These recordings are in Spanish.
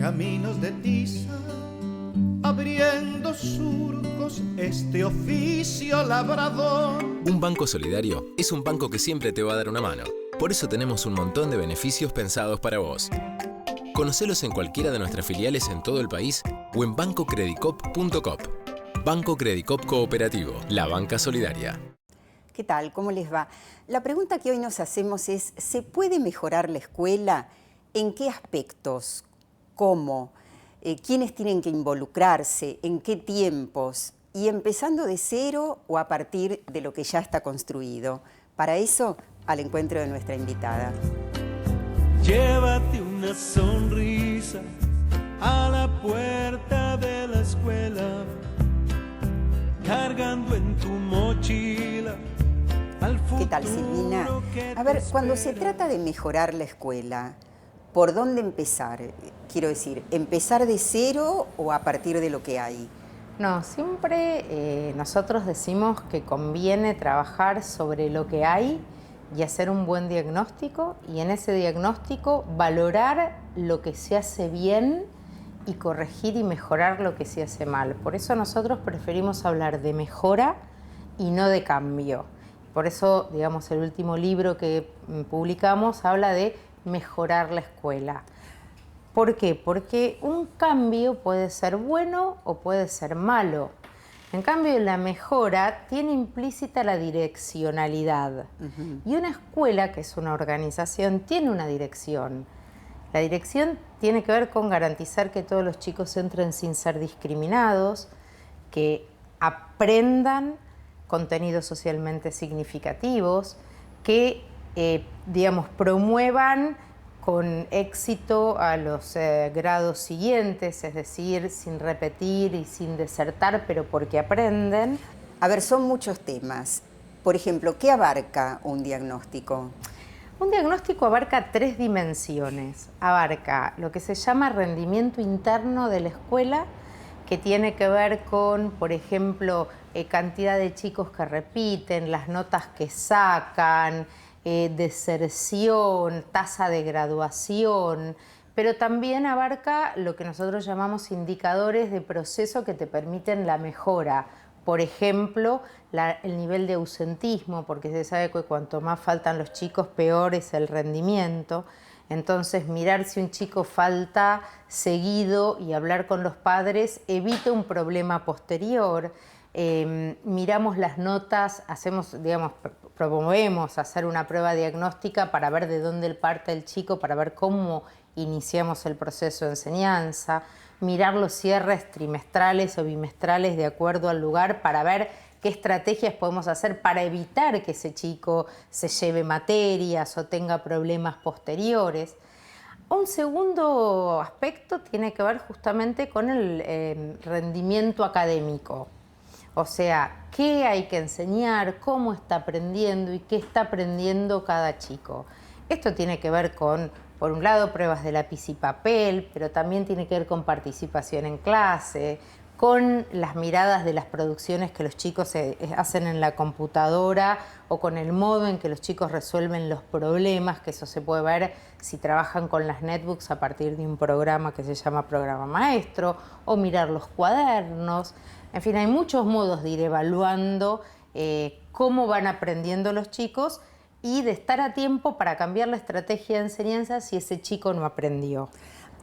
caminos de tiza, abriendo surcos este oficio labrador. Un banco solidario es un banco que siempre te va a dar una mano. Por eso tenemos un montón de beneficios pensados para vos. Conocelos en cualquiera de nuestras filiales en todo el país o en bancocredicop.com. Banco Credicop Cooperativo, la banca solidaria. ¿Qué tal? ¿Cómo les va? La pregunta que hoy nos hacemos es, ¿se puede mejorar la escuela? ¿En qué aspectos? ¿Cómo? ¿Quiénes tienen que involucrarse? ¿En qué tiempos? Y empezando de cero o a partir de lo que ya está construido. Para eso, al encuentro de nuestra invitada. Llévate una sonrisa a la puerta de la escuela, cargando en tu mochila al futuro. ¿Qué tal, Silvina? A ver, cuando se trata de mejorar la escuela, ¿por dónde empezar? Quiero decir, ¿empezar de cero o a partir de lo que hay? No, siempre nosotros decimos que conviene trabajar sobre lo que hay y hacer un buen diagnóstico, y en ese diagnóstico valorar lo que se hace bien y corregir y mejorar lo que se hace mal. Por eso nosotros preferimos hablar de mejora y no de cambio. Por eso, digamos, el último libro que publicamos habla de mejorar la escuela. ¿Por qué? Porque un cambio puede ser bueno o puede ser malo. En cambio, la mejora tiene implícita la direccionalidad. Y una escuela, que es una organización, tiene una dirección. La dirección tiene que ver con garantizar que todos los chicos entren sin ser discriminados, que aprendan contenidos socialmente significativos, que, digamos, promuevan con éxito a los grados siguientes, es decir, sin repetir y sin desertar, pero porque aprenden. A ver, son muchos temas. Por ejemplo, ¿qué abarca un diagnóstico? Un diagnóstico abarca 3 dimensiones. Abarca lo que se llama rendimiento interno de la escuela, que tiene que ver con, por ejemplo, cantidad de chicos que repiten, las notas que sacan, deserción, tasa de graduación, pero también abarca lo que nosotros llamamos indicadores de proceso que te permiten la mejora. Por ejemplo, el nivel de ausentismo, porque se sabe que cuanto más faltan los chicos, peor es el rendimiento. Entonces, mirar si un chico falta seguido y hablar con los padres evita un problema posterior. Miramos las notas, promovemos hacer una prueba diagnóstica para ver de dónde parte el chico, para ver cómo iniciamos el proceso de enseñanza, mirar los cierres trimestrales o bimestrales de acuerdo al lugar para ver qué estrategias podemos hacer para evitar que ese chico se lleve materias o tenga problemas posteriores. Un segundo aspecto tiene que ver justamente con el rendimiento académico. O sea, qué hay que enseñar, cómo está aprendiendo y qué está aprendiendo cada chico. Esto tiene que ver con, por un lado, pruebas de lápiz y papel, pero también tiene que ver con participación en clase, con las miradas de las producciones que los chicos hacen en la computadora o con el modo en que los chicos resuelven los problemas, que eso se puede ver si trabajan con las netbooks a partir de un programa que se llama Programa Maestro, o mirar los cuadernos. En fin, hay muchos modos de ir evaluando cómo van aprendiendo los chicos y de estar a tiempo para cambiar la estrategia de enseñanza si ese chico no aprendió.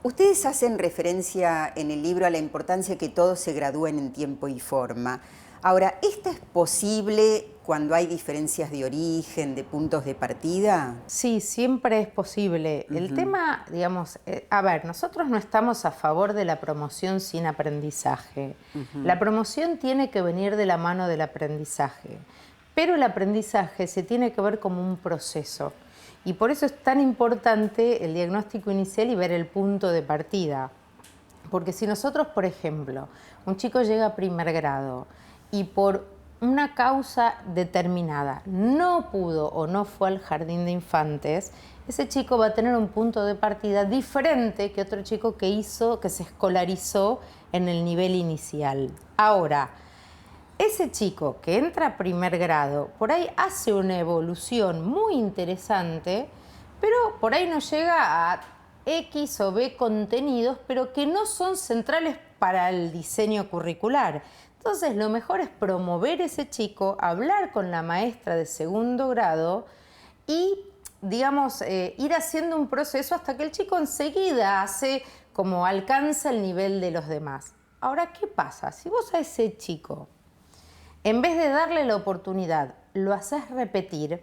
Ustedes hacen referencia en el libro a la importancia que todos se gradúen en tiempo y forma. Ahora, ¿esto es posible cuando hay diferencias de origen, de puntos de partida? Sí, siempre es posible. El tema, digamos, a ver, nosotros no estamos a favor de la promoción sin aprendizaje. La promoción tiene que venir de la mano del aprendizaje, pero el aprendizaje se tiene que ver como un proceso. Y por eso es tan importante el diagnóstico inicial y ver el punto de partida. Porque si nosotros, por ejemplo, un chico llega a primer grado y por una causa determinada no pudo o no fue al jardín de infantes, ese chico va a tener un punto de partida diferente que otro chico que se escolarizó en el nivel inicial. Ahora, ese chico que entra a primer grado, por ahí hace una evolución muy interesante, pero por ahí no llega a X o B contenidos, pero que no son centrales para el diseño curricular. Entonces, lo mejor es promover ese chico, hablar con la maestra de segundo grado y, digamos, ir haciendo un proceso hasta que el chico enseguida alcanza el nivel de los demás. Ahora, ¿qué pasa? Si vos a ese chico, en vez de darle la oportunidad, lo haces repetir,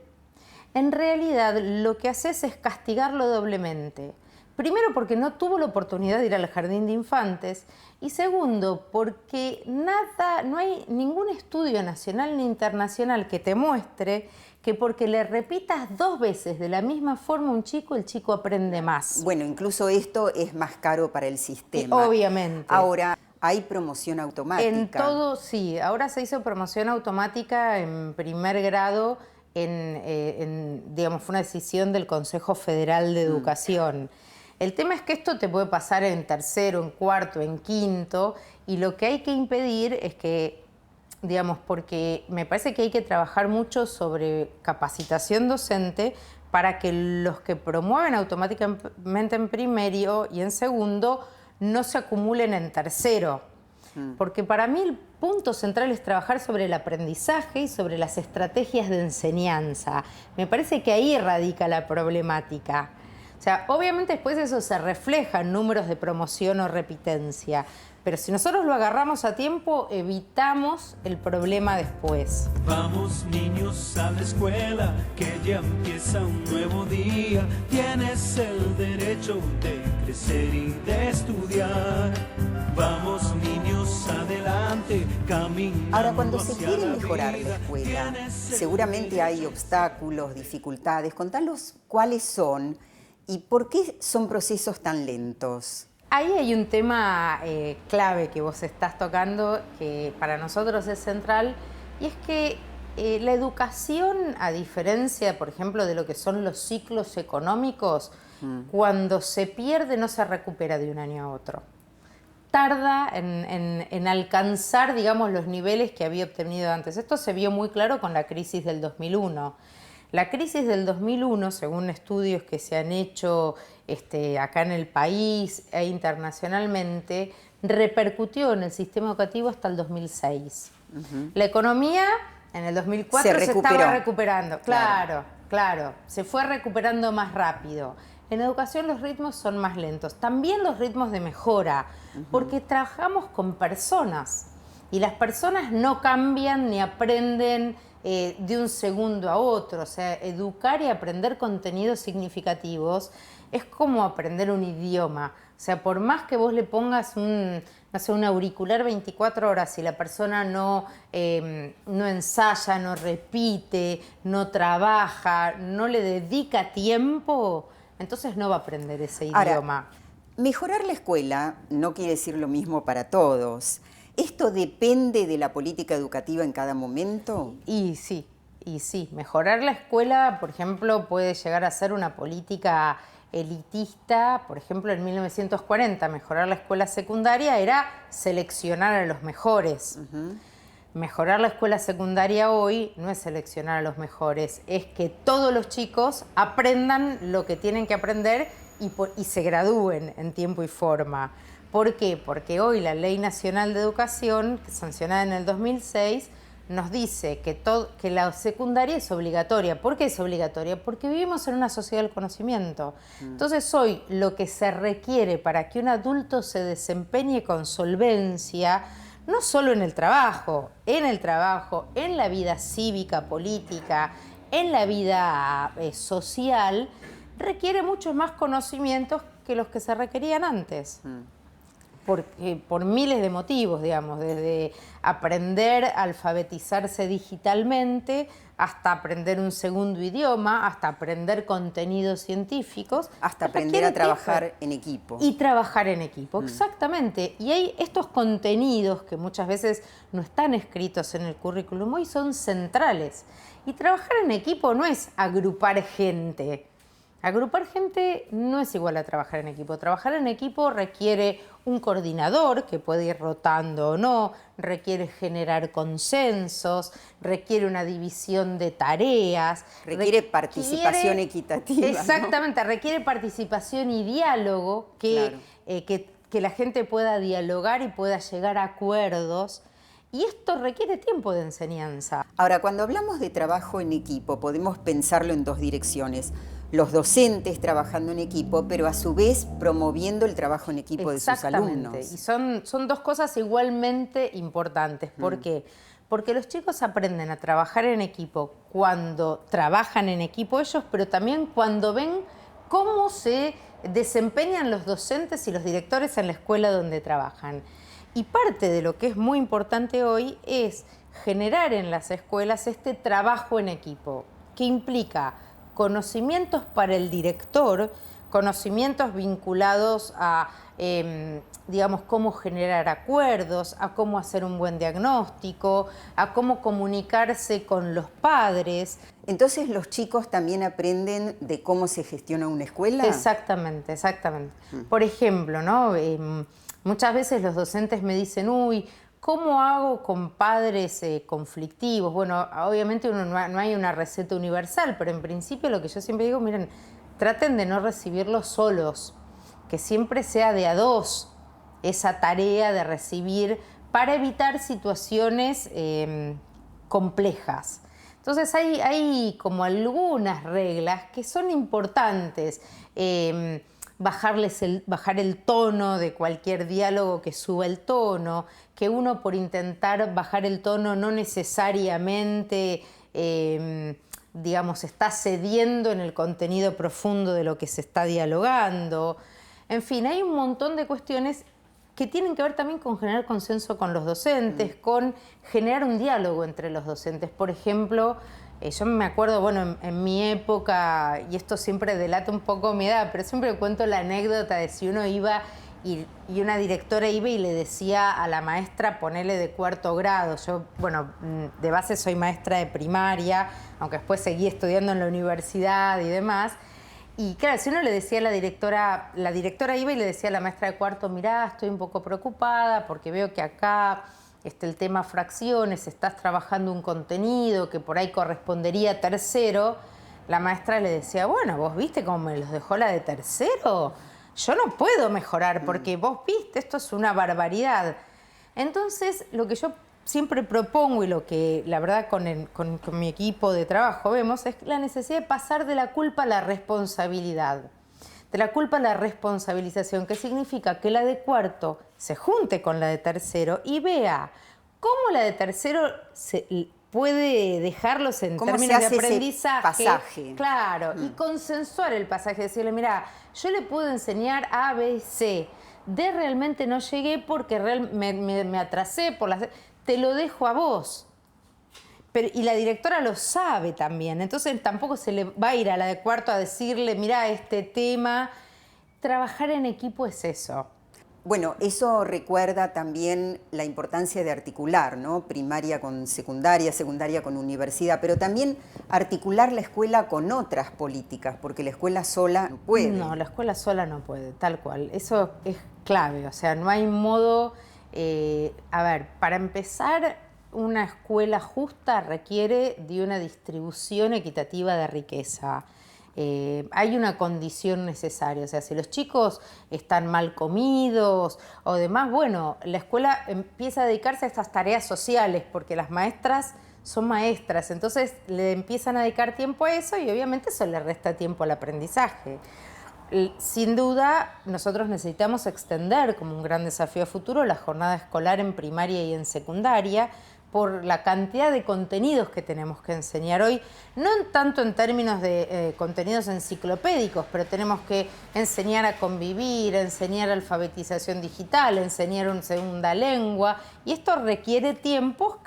en realidad lo que haces es castigarlo doblemente. Primero, porque no tuvo la oportunidad de ir al jardín de infantes, y segundo, porque no hay ningún estudio nacional ni internacional que te muestre que porque le repitas 2 veces de la misma forma a un chico, el chico aprende más. Bueno, incluso esto es más caro para el sistema. Y obviamente. Ahora, hay promoción automática. En todo, sí. Ahora se hizo promoción automática en primer grado, digamos, fue una decisión del Consejo Federal de Educación. El tema es que esto te puede pasar en tercero, en cuarto, en quinto, y lo que hay que impedir es que, digamos, porque me parece que hay que trabajar mucho sobre capacitación docente para que los que promueven automáticamente en primero y en segundo no se acumulen en tercero. Porque para mí el punto central es trabajar sobre el aprendizaje y sobre las estrategias de enseñanza. Me parece que ahí radica la problemática. O sea, obviamente después eso se refleja en números de promoción o repitencia, pero si nosotros lo agarramos a tiempo, evitamos el problema después. Vamos niños a la escuela, que ya empieza un nuevo día. Tienes el derecho de crecer y de estudiar. Vamos niños adelante, caminando. Ahora, cuando se hacia quiere la mejorar vida, la escuela, tienes el seguramente hay obstáculos, dificultades. Contanos cuáles son y por qué son procesos tan lentos. Ahí hay un tema clave que vos estás tocando, que para nosotros es central, y es que la educación, a diferencia, por ejemplo, de lo que son los ciclos económicos, cuando se pierde no se recupera de un año a otro. Tarda en alcanzar, digamos, los niveles que había obtenido antes. Esto se vio muy claro con la crisis del 2001. La crisis del 2001, según estudios que se han hecho acá en el país e internacionalmente, repercutió en el sistema educativo hasta el 2006. La economía en el 2004 se estaba recuperando. Claro, se fue recuperando más rápido. En educación los ritmos son más lentos. También los ritmos de mejora, porque trabajamos con personas y las personas no cambian ni aprenden de un segundo a otro. O sea, educar y aprender contenidos significativos es como aprender un idioma. O sea, por más que vos le pongas un auricular 24 horas, si la persona no ensaya, no repite, no trabaja, no le dedica tiempo, entonces no va a aprender ese idioma. Ahora, mejorar la escuela no quiere decir lo mismo para todos. ¿Esto depende de la política educativa en cada momento? Y sí. Mejorar la escuela, por ejemplo, puede llegar a ser una política elitista. Por ejemplo, en 1940, mejorar la escuela secundaria era seleccionar a los mejores. Mejorar la escuela secundaria hoy no es seleccionar a los mejores, es que todos los chicos aprendan lo que tienen que aprender y se gradúen en tiempo y forma. ¿Por qué? Porque hoy la Ley Nacional de Educación, sancionada en el 2006, nos dice que la secundaria es obligatoria. ¿Por qué es obligatoria? Porque vivimos en una sociedad del conocimiento. Entonces hoy lo que se requiere para que un adulto se desempeñe con solvencia, no solo en el trabajo, en la vida cívica, política, en la vida social, requiere muchos más conocimientos que los que se requerían antes. Por miles de motivos, digamos, desde aprender a alfabetizarse digitalmente, hasta aprender un segundo idioma, hasta aprender contenidos científicos. Hasta aprender a trabajar en equipo. Y trabajar en equipo, exactamente. Y hay estos contenidos que muchas veces no están escritos en el currículum, hoy son centrales. Y trabajar en equipo no es agrupar gente. Agrupar gente no es igual a trabajar en equipo. Trabajar en equipo requiere un coordinador que puede ir rotando o no, requiere generar consensos, requiere una división de tareas. Requiere participación equitativa. Exactamente, ¿no? Requiere participación y diálogo, Claro. Que la gente pueda dialogar y pueda llegar a acuerdos. Y esto requiere tiempo de enseñanza. Ahora, cuando hablamos de trabajo en equipo, podemos pensarlo en dos direcciones. Los docentes trabajando en equipo, pero a su vez promoviendo el trabajo en equipo de sus alumnos. Y son dos cosas igualmente importantes. ¿Por qué? Porque los chicos aprenden a trabajar en equipo cuando trabajan en equipo ellos, pero también cuando ven cómo se desempeñan los docentes y los directores en la escuela donde trabajan. Y parte de lo que es muy importante hoy es generar en las escuelas este trabajo en equipo, que implica conocimientos para el director, conocimientos vinculados a, digamos, cómo generar acuerdos, a cómo hacer un buen diagnóstico, a cómo comunicarse con los padres. Entonces, ¿los chicos también aprenden de cómo se gestiona una escuela? Exactamente, exactamente. Por ejemplo, ¿no? Muchas veces los docentes me dicen, uy, ¿cómo hago con padres conflictivos? Bueno, obviamente no hay una receta universal, pero en principio lo que yo siempre digo, miren, traten de no recibirlos solos, que siempre sea de a dos esa tarea de recibir para evitar situaciones complejas. Entonces hay como algunas reglas que son importantes. Bajar el tono de cualquier diálogo que suba el tono, que uno por intentar bajar el tono no necesariamente, digamos, está cediendo en el contenido profundo de lo que se está dialogando. En fin, hay un montón de cuestiones que tienen que ver también con generar consenso con los docentes, con generar un diálogo entre los docentes. Por ejemplo, yo me acuerdo, bueno, en mi época, y esto siempre delata un poco mi edad, pero siempre cuento la anécdota de si uno iba y una directora iba y le decía a la maestra, ponele de 4º grado. Yo, bueno, de base soy maestra de primaria, aunque después seguí estudiando en la universidad y demás. Y claro, si uno le decía a la directora iba y le decía a la maestra de 4º, mirá, estoy un poco preocupada porque veo que acá el tema fracciones, estás trabajando un contenido que por ahí correspondería a 3º, la maestra le decía, bueno, ¿vos viste cómo me los dejó la de 3º? Yo no puedo mejorar porque vos viste, esto es una barbaridad. Entonces, lo que yo siempre propongo y lo que la verdad con mi equipo de trabajo vemos es la necesidad de pasar de la culpa a la responsabilidad. De la culpa a la responsabilización, que significa que la de 4º se junte con la de 3º y vea cómo la de 3º puede dejarlos en términos de aprendizaje. Pasaje. Claro, y consensuar el pasaje, decirle, mira, yo le puedo enseñar A, B, C. D realmente no llegué porque me atrasé te lo dejo a vos. Y la directora lo sabe también, entonces tampoco se le va a ir a la de 4º a decirle, mira, este tema. Trabajar en equipo es eso. Bueno, eso recuerda también la importancia de articular, ¿no? Primaria con secundaria, secundaria con universidad, pero también articular la escuela con otras políticas, porque la escuela sola no puede. No, la escuela sola no puede, tal cual. Eso es clave, o sea, no hay modo. A ver, para empezar, una escuela justa requiere de una distribución equitativa de riqueza. Hay una condición necesaria, o sea, si los chicos están mal comidos o demás, bueno, la escuela empieza a dedicarse a estas tareas sociales porque las maestras son maestras, entonces le empiezan a dedicar tiempo a eso y obviamente eso le resta tiempo al aprendizaje. Sin duda, nosotros necesitamos extender como un gran desafío a futuro la jornada escolar en primaria y en secundaria, por la cantidad de contenidos que tenemos que enseñar hoy, no tanto en términos de contenidos enciclopédicos, pero tenemos que enseñar a convivir, enseñar alfabetización digital, enseñar una segunda lengua, y esto requiere tiempos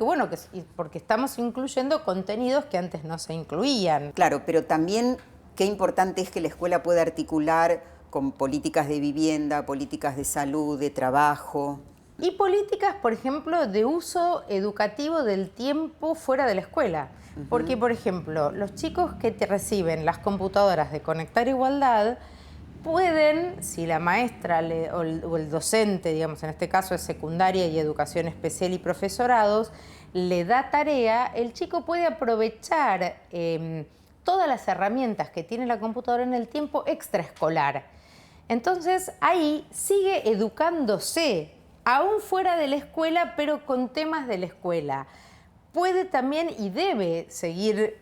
porque estamos incluyendo contenidos que antes no se incluían. Claro, pero también qué importante es que la escuela pueda articular con políticas de vivienda, políticas de salud, de trabajo. Y políticas, por ejemplo, de uso educativo del tiempo fuera de la escuela. Porque, por ejemplo, los chicos que reciben las computadoras de Conectar Igualdad pueden, si la maestra o el docente, digamos, en este caso es secundaria y educación especial y profesorados, le da tarea, el chico puede aprovechar todas las herramientas que tiene la computadora en el tiempo extraescolar. Entonces, ahí sigue educándose, aún fuera de la escuela, pero con temas de la escuela. Puede también y debe seguir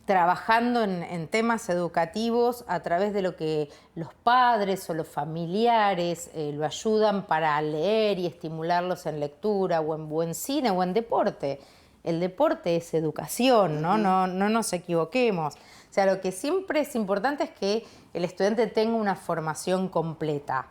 trabajando en temas educativos a través de lo que los padres o los familiares lo ayudan para leer y estimularlos en lectura o en buen cine o en deporte. El deporte es educación, ¿no? No nos equivoquemos. O sea, lo que siempre es importante es que el estudiante tenga una formación completa.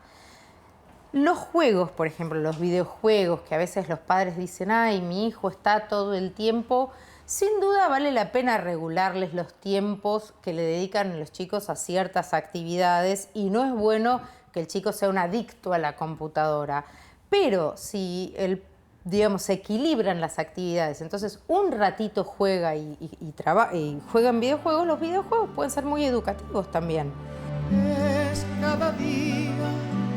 Los juegos, por ejemplo, los videojuegos, que a veces los padres dicen, ay, mi hijo está todo el tiempo, sin duda vale la pena regularles los tiempos que le dedican los chicos a ciertas actividades y no es bueno que el chico sea un adicto a la computadora. Pero si se equilibran las actividades, entonces un ratito juega y juega en videojuegos, los videojuegos pueden ser muy educativos también. Es cada día